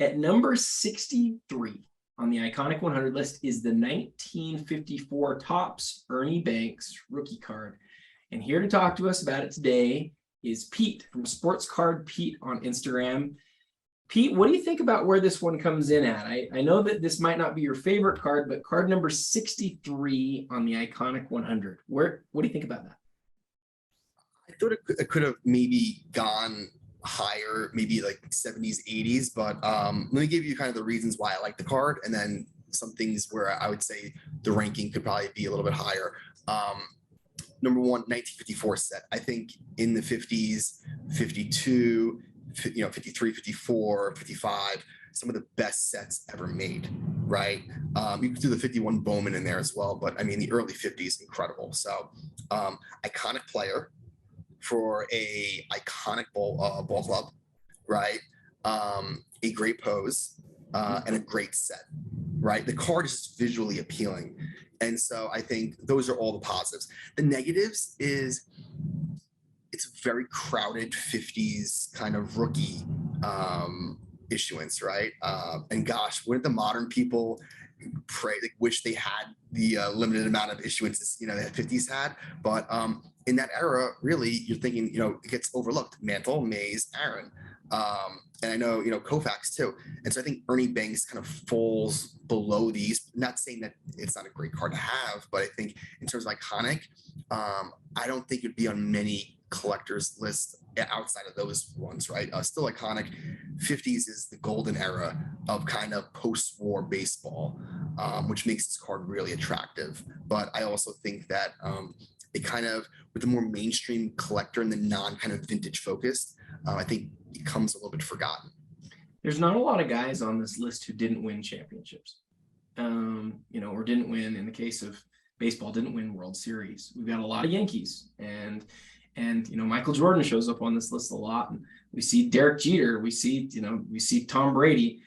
At number 63 on the Iconic 100 list is the 1954 Topps Ernie Banks rookie card. And here to talk to us about it today is Pete from Sports Card Pete on Instagram. Pete, what do you think about where this one comes in at? I know that this might not be your favorite card, but card number 63 on the Iconic 100. What do you think about that? I thought it could have maybe gone higher, maybe like 70s, 80s, but let me give you kind of the reasons why I like the card, and then some things where I would say the ranking could probably be a little bit higher. Number one, 1954 set. I think in the 50s, 52, 53, 54, 55, some of the best sets ever made, right? You can do the 51 Bowman in there as well, but I mean, the early 50s, incredible. So iconic player for a iconic ball club, right? A great pose and a great set, right? The card is just visually appealing. And so I think those are all the positives. The negatives is it's a very crowded 50s kind of rookie issuance, right? And gosh, wouldn't the modern people wish they had the limited amount of issuances, the 50s had? But in that era, really, you're thinking, it gets overlooked. Mantle, Mays, Aaron. And I know, Koufax too. And so I think Ernie Banks kind of falls below these. Not saying that it's not a great card to have, but I think in terms of iconic, I don't think it'd be on many collectors lists outside of those ones, right? Still iconic. 50s is the golden era of kind of post-war baseball, which makes this card really attractive. But I also think that it kind of, with the more mainstream collector and the non kind of vintage focused, I think it becomes a little bit forgotten. There's not a lot of guys on this list who didn't win championships, or didn't win, in the case of baseball, didn't win World Series. We've got a lot of Yankees, and Michael Jordan shows up on this list a lot, and we see Derek Jeter, we see Tom Brady.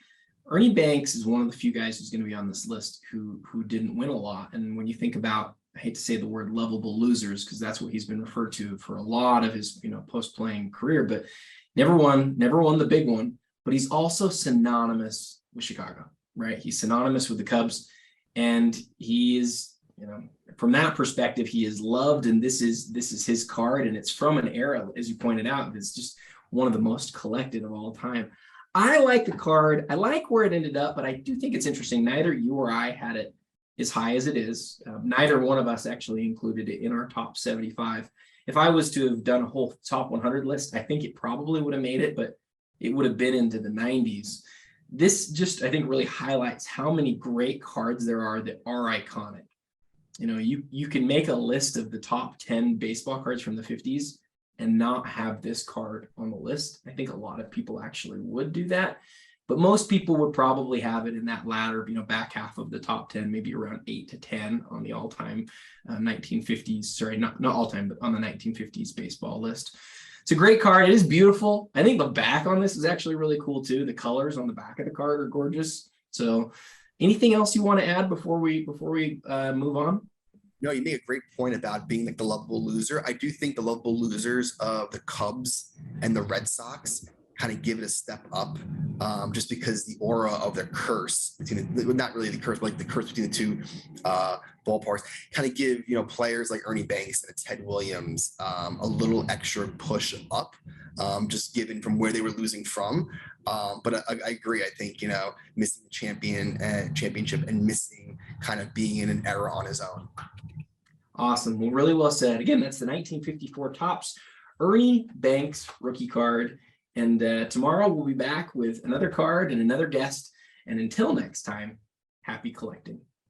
Ernie Banks is one of the few guys who's going to be on this list who didn't win a lot. And when you think about, I hate to say the word lovable losers, because that's what he's been referred to for a lot of his post-playing career, but never won the big one. But he's also synonymous with Chicago, right? He's synonymous with the Cubs, and he is, from that perspective, he is loved, and this is his card, and it's from an era, as you pointed out, it's just one of the most collected of all time. I like the card. I like where it ended up, but I do think it's interesting. Neither you or I had it as high as it is. Neither one of us actually included it in our top 75. If I was to have done a whole top 100 list, I think it probably would have made it, but it would have been into the 90s. This just, I think, really highlights how many great cards there are that are iconic. You can make a list of the top 10 baseball cards from the 50s and not have this card on the list. I think a lot of people actually would do that, but most people would probably have it in that latter, back half of the top 10, maybe around 8 to 10 on the all-time 1950s, sorry, not all-time, but on the 1950s baseball list. It's a great card. It is beautiful. I think the back on this is actually really cool too. The colors on the back of the card are gorgeous. So anything else you want to add before we move on? You make a great point about being like the lovable loser. I do think the lovable losers of the Cubs and the Red Sox kind of give it a step up, just because the aura of their curse not really the curse, but like the curse between the two ballparks kind of give players like Ernie Banks and Ted Williams a little extra push up, just given from where they were losing from. But I agree. I think missing the championship and missing kind of being in an era on his own. Awesome. Well, really well said. Again, that's the 1954 Topps Ernie Banks rookie card. And tomorrow we'll be back with another card and another guest. And until next time, happy collecting.